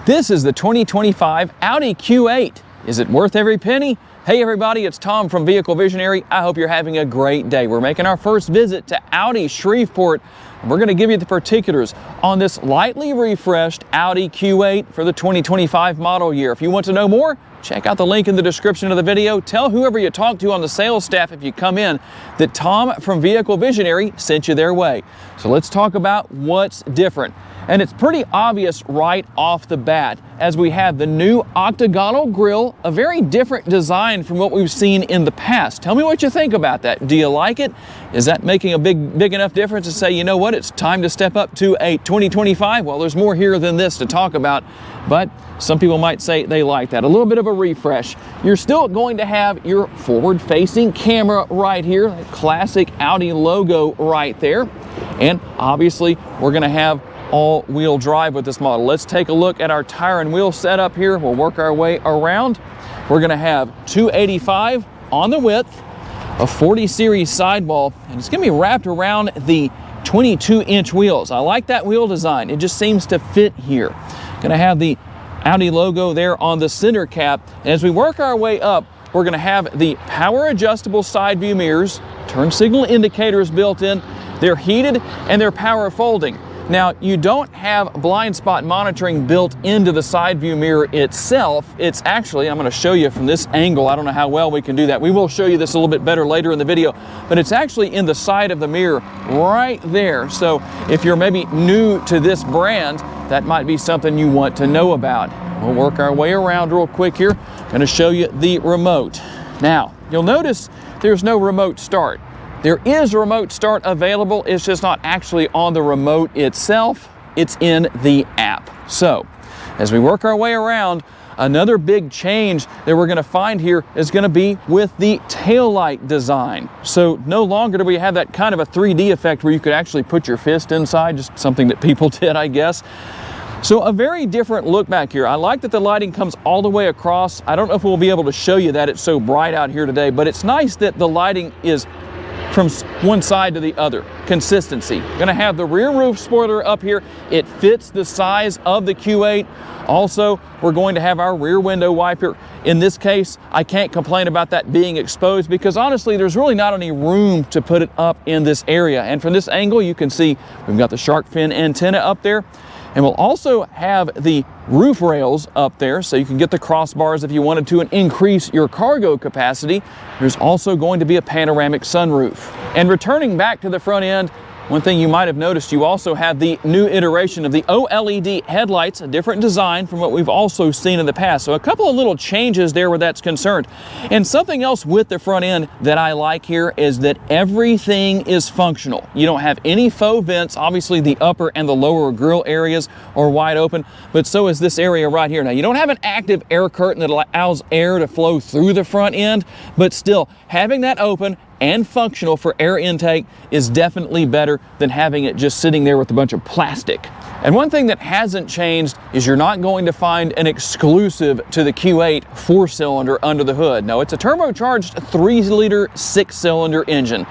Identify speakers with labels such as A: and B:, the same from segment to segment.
A: This is the 2025 Audi Q8. Is it worth every penny? Hey everybody, it's Tom from Vehicle Visionary. I hope you're having a great day. We're making our first visit to Audi Shreveport, and we're going to give you the particulars on this lightly refreshed Audi Q8 for the 2025 model year. If you want to know more, check out the link in the description of the video. Tell whoever you talk to on the sales staff if you come in that Tom from Vehicle Visionary sent you their way. So let's talk about what's different. And it's pretty obvious right off the bat, as we have the new octagonal grille, a very different design from what we've seen in the past. Tell me what you think about that. Do you like it? Is that making a big enough difference to say, you know what, it's time to step up to a 2025? Well, there's more here than this to talk about, but some people might say they like that. A little bit of a refresh. You're still going to have your forward-facing camera right here, that classic Audi logo right there. And obviously, we're going to have all-wheel drive with this model. Let's take a look at our tire and wheel setup here. We'll work our way around. We're going to have 285 on the width, a 40 series sidewall, and it's going to be wrapped around the 22-inch wheels. I like that wheel design. It just seems to fit here. Going to have the Audi logo there on the center cap. And as we work our way up, we're going to have the power adjustable side view mirrors, turn signal indicators built in. They're heated and they're power folding. Now, you don't have blind spot monitoring built into the side view mirror itself. It's actually, I'm going to show you from this angle. I don't know how well we can do that. We will show you this a little bit better later in the video, but it's actually in the side of the mirror right there. So if you're maybe new to this brand, that might be something you want to know about. We'll work our way around real quick here. Going to show you the remote. Now, you'll notice there's no remote start. There is a remote start available. It's just not actually on the remote itself. It's in the app. So as we work our way around, another big change that we're going to find here is going to be with the taillight design. So no longer do we have that kind of a 3D effect where you could actually put your fist inside, just something that people did, I guess. So a very different look back here. I like that the lighting comes all the way across. I don't know if we'll be able to show you that. It's so bright out here today, but it's nice that the lighting is from one side to the other. Consistency. Going to have the rear roof spoiler up here. It fits the size of the Q8. Also, we're going to have our rear window wiper. In this case, I can't complain about that being exposed because honestly, there's really not any room to put it up in this area. And from this angle, you can see we've got the shark fin antenna up there. And we'll also have the roof rails up there so you can get the crossbars if you wanted to and increase your cargo capacity. There's also going to be a panoramic sunroof. And returning back to the front end, one thing you might have noticed, you also have the new iteration of the OLED headlights, a different design from what we've also seen in the past. So a couple of little changes there where that's concerned. And something else with the front end that I like here is that everything is functional. You don't have any faux vents. Obviously the upper and the lower grille areas are wide open, but so is this area right here. Now you don't have an active air curtain that allows air to flow through the front end, but still having that open and functional for air intake is definitely better than having it just sitting there with a bunch of plastic. And one thing that hasn't changed is you're not going to find an exclusive to the Q8 4-cylinder under the hood. No, it's a turbocharged 3-liter 6-cylinder engine.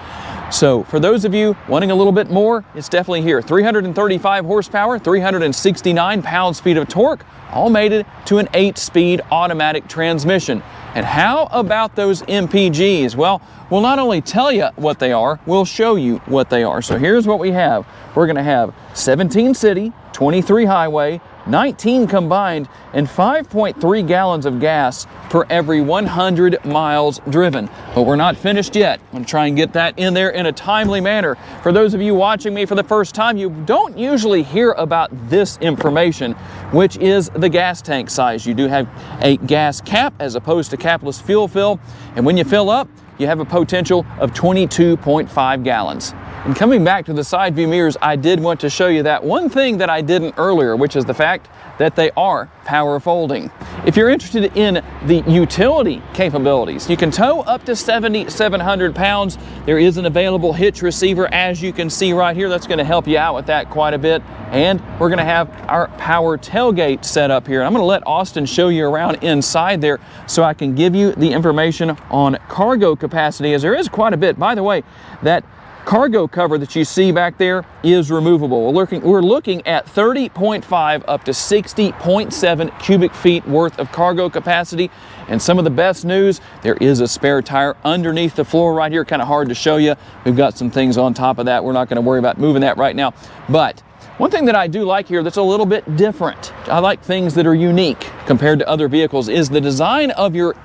A: So for those of you wanting a little bit more, it's definitely here. 335 horsepower, 369 pounds-feet of torque, all mated to an 8-speed automatic transmission. And how about those MPGs? Well, we'll not only tell you what they are, we'll show you what they are. So here's what we have. We're going to have 17 city, 23 highway, 19 combined, and 5.3 gallons of gas per every 100 miles driven. But we're not finished yet. I'm going to try and get that in there in a timely manner. For those of you watching me for the first time, you don't usually hear about this information, which is the gas tank size. You do have a gas cap as opposed to capless fuel fill, and when you fill up, you have a potential of 22.5 gallons. And coming back to the side view mirrors, I did want to show you that one thing that I didn't earlier, which is the fact that they are power folding. If you're interested in the utility capabilities, you can tow up to 7,700 pounds. There is an available hitch receiver, as you can see right here. That's going to help you out with that quite a bit. And we're going to have our power tailgate set up here. I'm going to let Austin show you around inside there so I can give you the information on cargo capacity, as there is quite a bit. By the way, that cargo cover that you see back there is removable. We're looking at 30.5 up to 60.7 cubic feet worth of cargo capacity. And some of the best news, there is a spare tire underneath the floor right here. Kind of hard to show you. We've got some things on top of that. We're not going to worry about moving that right now. But one thing that I do like here that's a little bit different, I like things that are unique compared to other vehicles, is the design of your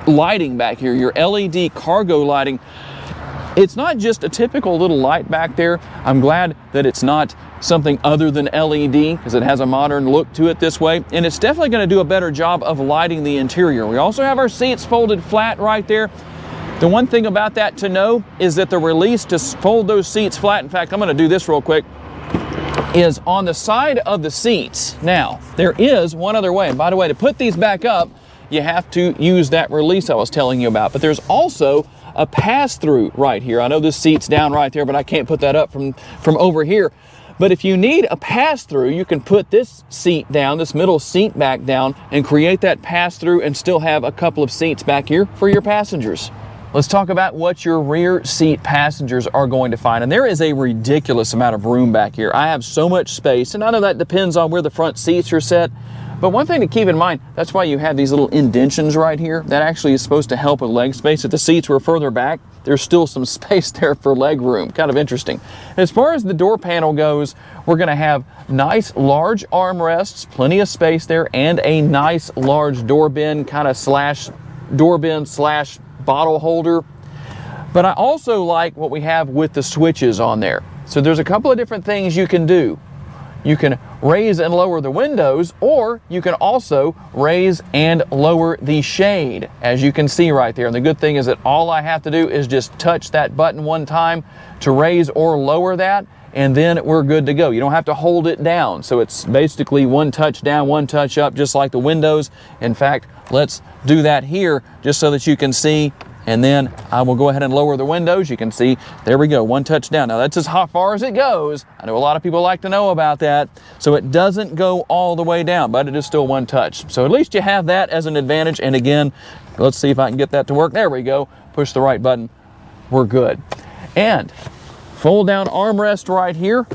A: lighting back here, your LED cargo lighting. It's not just a typical little light back there. I'm glad that it's not something other than LED, because it has a modern look to it this way, and it's definitely going to do a better job of lighting the interior. We also have our seats folded flat right there. The one thing about that to know is that the release to fold those seats flat, in fact, I'm going to do this real quick, is on the side of the seats. Now, there is one other way, and by the way, to put these back up, you have to use that release I was telling you about, but there's also a pass-through right here. I know this seat's down right there, but I can't put that up from over here. But if you need a pass-through, you can put this seat down, this middle seat back down, and create that pass-through and still have a couple of seats back here for your passengers. Let's talk about what your rear seat passengers are going to find. And there is a ridiculous amount of room back here. I have so much space, and I know that depends on where the front seats are set. But one thing to keep in mind, that's why you have these little indentions right here. That actually is supposed to help with leg space. If the seats were further back, there's still some space there for leg room. Kind of interesting. As far as the door panel goes, we're going to have nice large armrests, plenty of space there, and a nice large door bin, kind of door bin slash bottle holder. But I also like what we have with the switches on there. So there's a couple of different things you can do. You can raise and lower the windows, or you can also raise and lower the shade, as you can see right there. And the good thing is that all I have to do is just touch that button one time to raise or lower that, and then we're good to go. You don't have to hold it down. So it's basically one touch down, one touch up, just like the windows. In fact, let's do that here just so that you can see. And then I will go ahead and lower the windows. You can see, there we go, one touch down. Now that's as far as it goes. I know a lot of people like to know about that. So it doesn't go all the way down, but it is still one touch. So at least you have that as an advantage. And again, let's see if I can get that to work. There we go. Push the right button. We're good. And fold down armrest right here.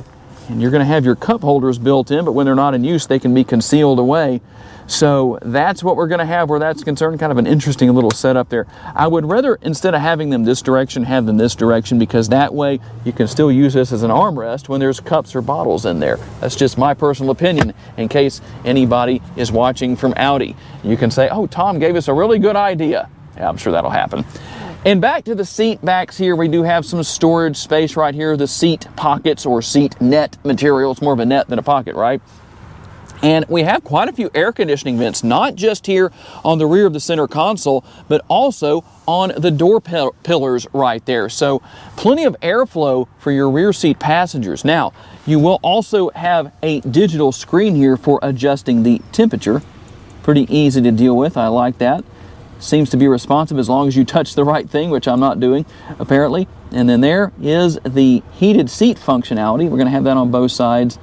A: And you're gonna have your cup holders built in, but when they're not in use, they can be concealed away. So that's what we're going to have where that's concerned. Kind of an interesting little setup there. I would rather, instead of having them this direction, have them this direction, because that way you can still use this as an armrest when there's cups or bottles in there. That's just my personal opinion, in case anybody is watching from Audi. You can say, oh, Tom gave us a really good idea. Yeah, I'm sure that'll happen. And back to the seat backs here, we do have some storage space right here. The seat pockets or seat net material. It's more of a net than a pocket, right? And we have quite a few air conditioning vents, not just here on the rear of the center console, but also on the door pillars right there. So plenty of airflow for your rear seat passengers. Now, you will also have a digital screen here for adjusting the temperature. Pretty easy to deal with. I like that. Seems to be responsive as long as you touch the right thing, which I'm not doing, apparently. And then there is the heated seat functionality. We're going to have that on both sides.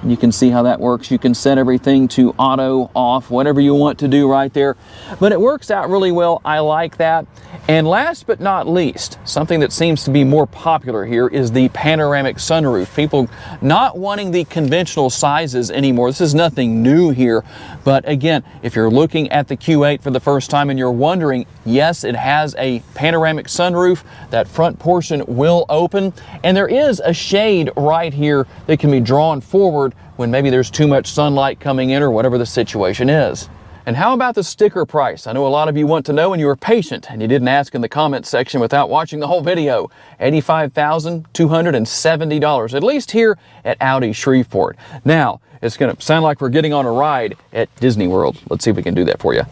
A: You can see how that works. You can set everything to auto, off, whatever you want to do right there. But it works out really well. I like that. And last but not least, something that seems to be more popular here is the panoramic sunroof. People not wanting the conventional sizes anymore. This is nothing new here. But again, if you're looking at the Q8 for the first time and you're wondering, yes, it has a panoramic sunroof. That front portion will open. And there is a shade right here that can be drawn forward when maybe there's too much sunlight coming in or whatever the situation is. And how about the sticker price? I know a lot of you want to know, and you were patient and you didn't ask in the comments section without watching the whole video. $85,270, at least here at Audi Shreveport. Now, it's going to sound like we're getting on a ride at Disney World. Let's see if we can do that for you.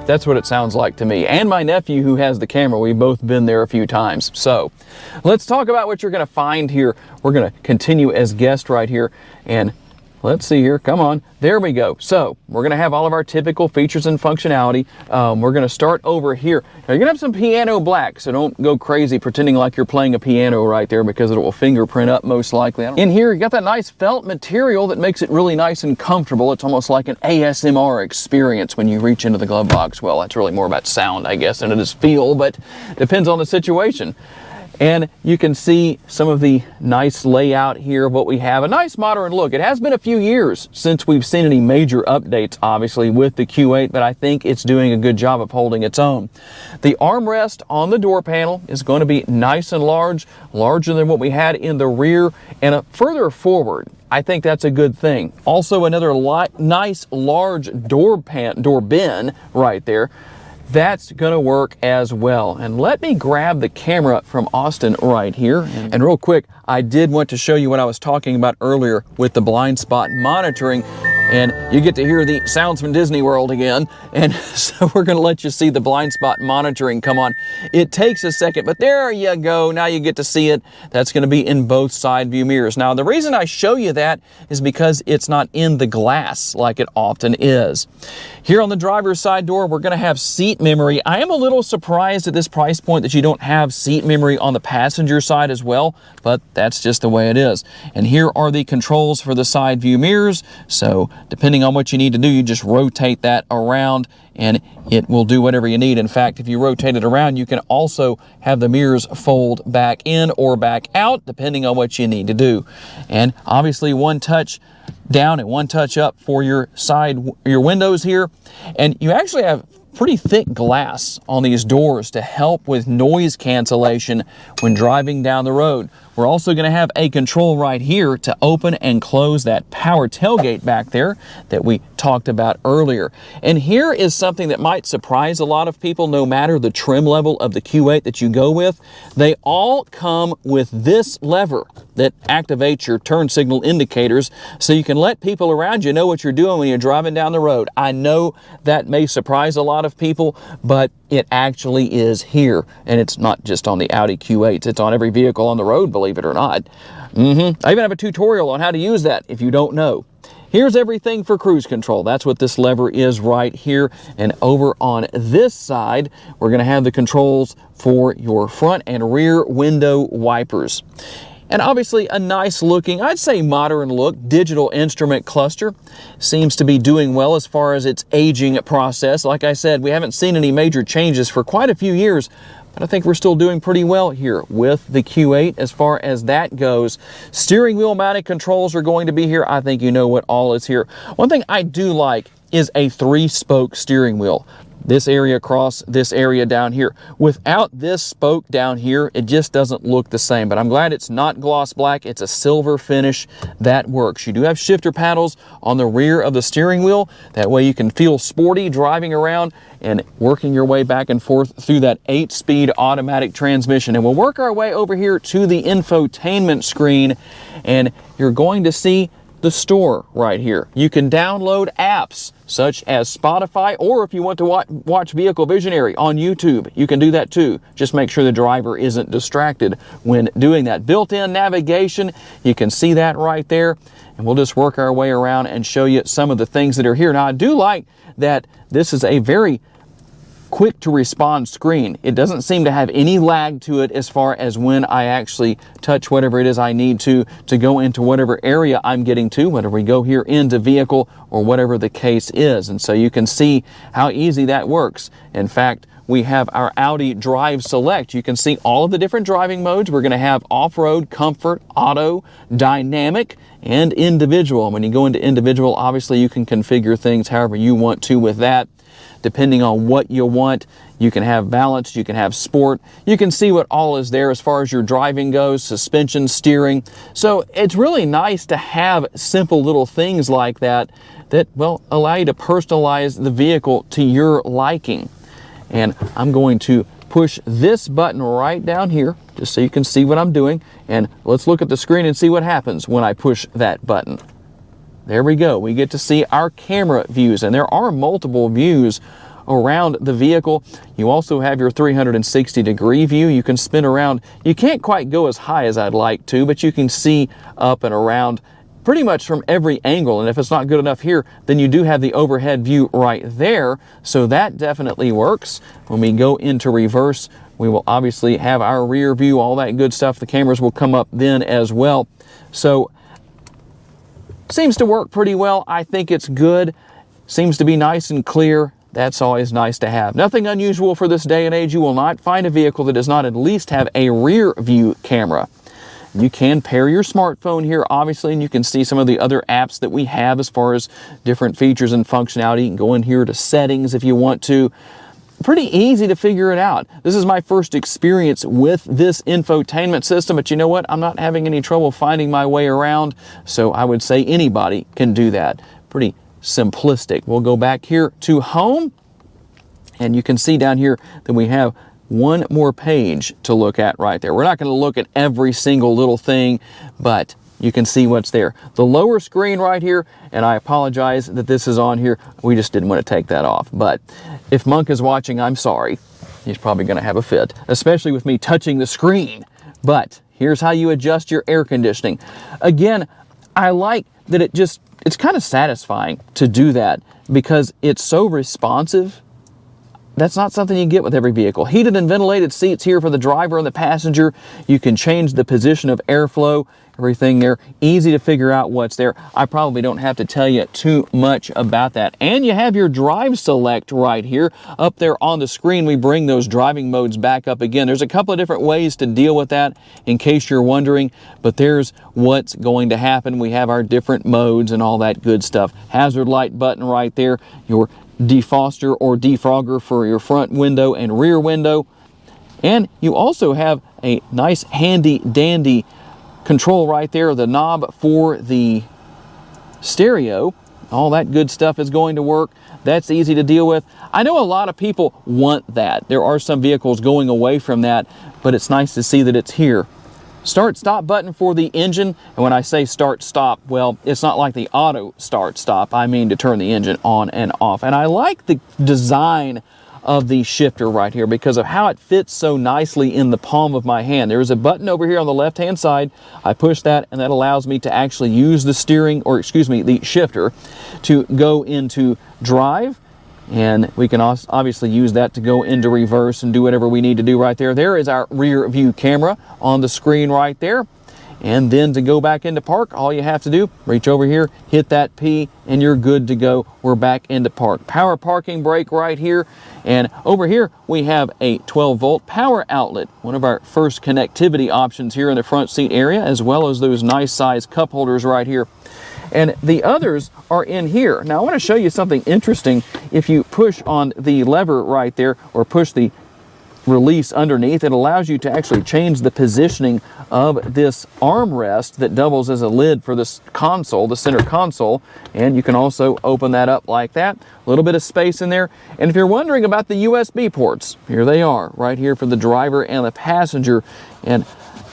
A: That's what it sounds like to me. And my nephew who has the camera, we've both been there a few times. So let's talk about what you're going to find here. We're going to continue as guest right here, and let's see here, come on, there we go. So we're gonna have all of our typical features and functionality. We're gonna start over here. Now you're gonna have some piano black, so don't go crazy pretending like you're playing a piano right there, because it will fingerprint up most likely. In here, you got that nice felt material that makes it really nice and comfortable. It's almost like an ASMR experience when you reach into the glove box. Well, that's really more about sound, I guess, than it is feel, but depends on the situation. And you can see some of the nice layout here of what we have. A nice modern look. It has been a few years since we've seen any major updates, obviously, with the Q8, but I think it's doing a good job of holding its own. The armrest on the door panel is going to be nice and large, larger than what we had in the rear, and further forward. I think that's a good thing. Also, another nice large door bin right there. That's going to work as well. And let me grab the camera from Austin right here. And real quick, I did want to show you what I was talking about earlier with the blind spot monitoring. And you get to hear the sounds from Disney World again. And so we're going to let you see the blind spot monitoring come on. It takes a second, but there you go. Now you get to see it. That's going to be in both side view mirrors. Now, the reason I show you that is because it's not in the glass like it often is. Here on the driver's side door, we're going to have seat memory. I am a little surprised at this price point that you don't have seat memory on the passenger side as well, but that's just the way it is. And here are the controls for the side view mirrors. So depending on what you need to do, you just rotate that around and it will do whatever you need. In fact, if you rotate it around, you can also have the mirrors fold back in or back out, depending on what you need to do. And obviously one touch down and one touch up for your windows here. And you actually have pretty thick glass on these doors to help with noise cancellation when driving down the road. We're also going to have a control right here to open and close that power tailgate back there that we talked about earlier. And here is something that might surprise a lot of people, no matter the trim level of the Q8 that you go with. They all come with this lever that activates your turn signal indicators, so you can let people around you know what you're doing when you're driving down the road. I know that may surprise a lot of people, but it actually is here. And it's not just on the Audi Q8s, it's on every vehicle on the road, believe it or not. I even have a tutorial on how to use that if you don't know. Here's everything for cruise control. That's what this lever is right here. And over on this side, we're going to have the controls for your front and rear window wipers. And obviously a nice looking, I'd say modern look, digital instrument cluster. Seems to be doing well as far as its aging process. Like I said, we haven't seen any major changes for quite a few years, but I think we're still doing pretty well here with the Q8 as far as that goes. Steering wheel mounted controls are going to be here. I think you know what all is here. One thing I do like is a 3-spoke steering wheel. This area across, this area down here. Without this spoke down here, it just doesn't look the same. But I'm glad it's not gloss black. It's a silver finish. That works. You do have shifter paddles on the rear of the steering wheel. That way you can feel sporty driving around and working your way back and forth through that 8-speed automatic transmission. And we'll work our way over here to the infotainment screen, and you're going to see the store right here. You can download apps such as Spotify, or if you want to watch Vehicle Visionary on YouTube, you can do that too. Just make sure the driver isn't distracted when doing that. Built-in navigation, you can see that right there. And we'll just work our way around and show you some of the things that are here. Now, I do like that this is a very quick to respond screen. It doesn't seem to have any lag to it as far as when I actually touch whatever it is I need to go into whatever area I'm getting to, whether we go here into vehicle or whatever the case is. And so you can see how easy that works. In fact, we have our Audi Drive Select. You can see all of the different driving modes. We're going to have off-road, comfort, auto, dynamic, and individual. When you go into individual, obviously you can configure things however you want to with that. Depending on what you want, you can have balance, you can have sport. You can see what all is there as far as your driving goes, suspension, steering. So it's really nice to have simple little things like that that will allow you to personalize the vehicle to your liking. And I'm going to push this button right down here just so you can see what I'm doing. And let's look at the screen and see what happens when I push that button. There we go. We get to see our camera views, and there are multiple views around the vehicle. You also have your 360-degree view. You can spin around. You can't quite go as high as I'd like to, but you can see up and around pretty much from every angle. And if it's not good enough here, then you do have the overhead view right there. So that definitely works. When we go into reverse, we will obviously have our rear view, all that good stuff. The cameras will come up then as well. So seems to work pretty well. I think it's good. Seems to be nice and clear. That's always nice to have. Nothing unusual for this day and age. You will not find a vehicle that does not at least have a rear view camera. You can pair your smartphone here, obviously, and you can see some of the other apps that we have as far as different features and functionality. You can go in here to settings if you want to. Pretty easy to figure it out. This is my first experience with this infotainment system, but you know what? I'm not having any trouble finding my way around, so I would say anybody can do that. Pretty simplistic. We'll go back here to home, and you can see down here that we have one more page to look at right there. We're not going to look at every single little thing, but you can see what's there. The lower screen right here, and I apologize that this is on here. We just didn't want to take that off. But if Monk is watching, I'm sorry. He's probably going to have a fit, especially with me touching the screen. But here's how you adjust your air conditioning. Again, I like that it's kind of satisfying to do that because it's so responsive. That's not something you get with every vehicle. Heated and ventilated seats here for the driver and the passenger. You can change the position of airflow, everything there. Easy to figure out what's there. I probably don't have to tell you too much about that. And you have your drive select right here. Up there on the screen, we bring those driving modes back up again. There's a couple of different ways to deal with that in case you're wondering, but there's what's going to happen. We have our different modes and all that good stuff. Hazard light button right there. Your defroster or defogger for your front window and rear window. And you also have a nice handy dandy control right there, the knob for the stereo. All that good stuff is going to work. That's easy to deal with. I know a lot of people want that. There are some vehicles going away from that, but it's nice to see that it's here. Start stop button for the engine, and when I say start stop, well, it's not like the auto start stop. I mean to turn the engine on and off. And I like the design of the shifter right here because of how it fits so nicely in the palm of my hand. There is a button over here on the left hand side. I push that and that allows me to actually use the steering, or excuse me, the shifter to go into drive. And we can also obviously use that to go into reverse and do whatever we need to do right there. There is our rear view camera on the screen right there. And then to go back into park, all you have to do, reach over here, hit that P, and you're good to go. We're back into park. Power parking brake right here. And over here, we have a 12-volt power outlet, one of our first connectivity options here in the front seat area, as well as those nice size cup holders right here. And the others are in here. Now I want to show you something interesting. If you push on the lever right there, or push the release underneath, it allows you to actually change the positioning of this armrest that doubles as a lid for this console, the center console. And you can also open that up like that. A little bit of space in there. And if you're wondering about the USB ports, here they are, right here for the driver and the passenger. And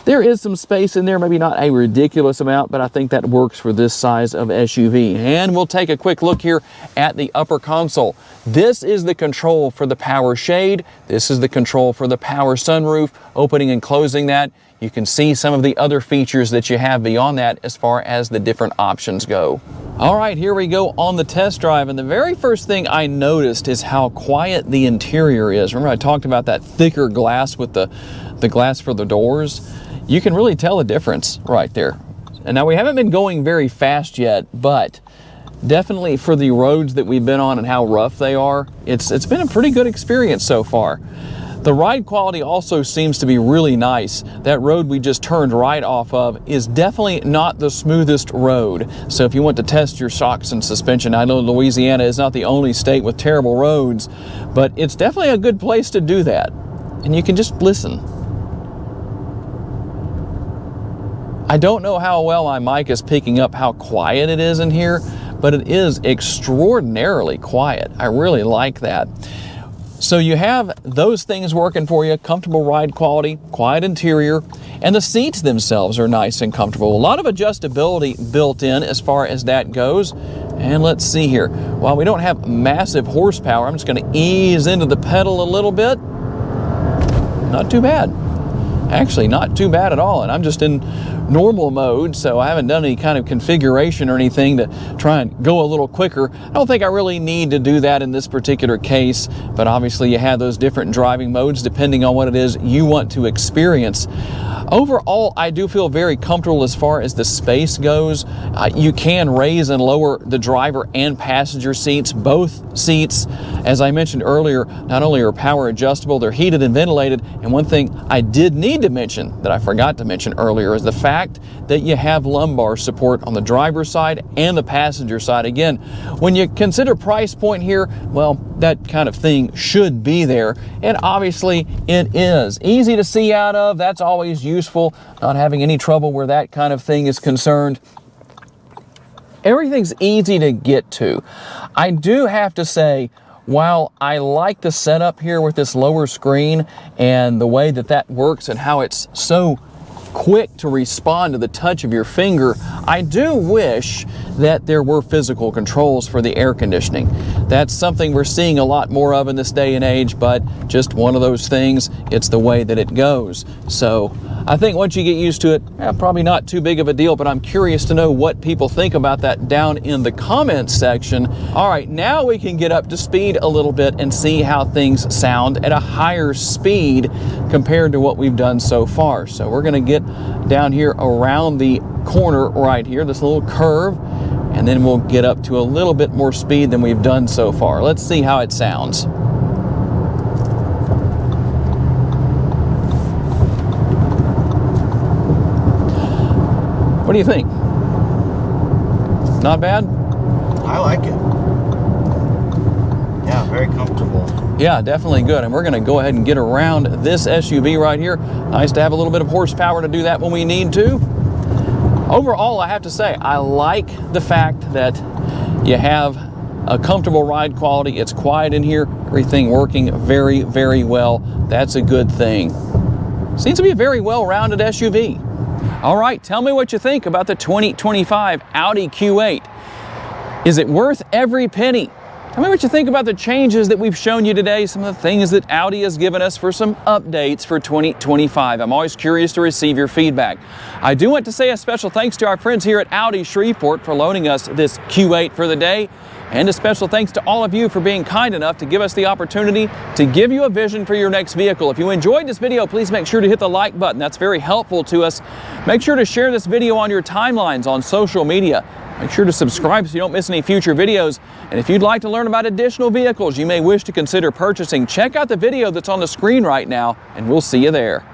A: there is some space in there, maybe not a ridiculous amount, but I think that works for this size of SUV. And we'll take a quick look here at the upper console. This is the control for the power shade. This is the control for the power sunroof, opening and closing that. You can see some of the other features that you have beyond that as far as the different options go. All right, here we go on the test drive. And the very first thing I noticed is how quiet the interior is. Remember I talked about that thicker glass with the glass for the doors? You can really tell a difference right there. And now we haven't been going very fast yet, but definitely for the roads that we've been on and how rough they are, it's been a pretty good experience so far. The ride quality also seems to be really nice. That road we just turned right off of is definitely not the smoothest road. So if you want to test your shocks and suspension, I know Louisiana is not the only state with terrible roads, but it's definitely a good place to do that. And you can just listen. I don't know how well my mic is picking up how quiet it is in here, but it is extraordinarily quiet. I really like that. So you have those things working for you, comfortable ride quality, quiet interior, and the seats themselves are nice and comfortable. A lot of adjustability built in as far as that goes. And let's see here. While we don't have massive horsepower, I'm just going to ease into the pedal a little bit. Not too bad. Actually, not too bad at all, and I'm just in normal mode, so I haven't done any kind of configuration or anything to try and go a little quicker. I don't think I really need to do that in this particular case, but obviously you have those different driving modes depending on what it is you want to experience. Overall, I do feel very comfortable as far as the space goes. You can raise and lower the driver and passenger seats. Both seats, as I mentioned earlier, not only are power adjustable, they're heated and ventilated. And one thing I did need to mention that I forgot to mention earlier is the fact that you have lumbar support on the driver's side and the passenger side. Again, when you consider price point here, well, that kind of thing should be there. And obviously it is easy to see out of. That's always useful, not having any trouble where that kind of thing is concerned. Everything's easy to get to. I do have to say, while I like the setup here with this lower screen and the way that that works and how it's so quick to respond to the touch of your finger, I do wish that there were physical controls for the air conditioning. That's something we're seeing a lot more of in this day and age, but just one of those things. It's the way that it goes. So I think once you get used to it, probably not too big of a deal, but I'm curious to know what people think about that down in the comments section. All right, now we can get up to speed a little bit and see how things sound at a higher speed compared to what we've done so far. So we're gonna get down here around the corner right here, this little curve, and then we'll get up to a little bit more speed than we've done so far. Let's see how it sounds. What do you think? Not bad?
B: I like it. Yeah, very comfortable.
A: Yeah, definitely good. And we're going to go ahead and get around this SUV right here. Nice to have a little bit of horsepower to do that when we need to. Overall, I have to say, I like the fact that you have a comfortable ride quality. It's quiet in here. Everything working very, very well. That's a good thing. Seems to be a very well-rounded SUV. All right, tell me what you think about the 2025 Audi Q8. Is it worth every penny? Tell me what you think about the changes that we've shown you today, some of the things that Audi has given us for some updates for 2025. I'm always curious to receive your feedback. I do want to say a special thanks to our friends here at Audi Shreveport for loaning us this Q8 for the day. And a special thanks to all of you for being kind enough to give us the opportunity to give you a vision for your next vehicle. If you enjoyed this video, please make sure to hit the like button. That's very helpful to us. Make sure to share this video on your timelines on social media. Make sure to subscribe so you don't miss any future videos. And if you'd like to learn about additional vehicles you may wish to consider purchasing, check out the video that's on the screen right now, and we'll see you there.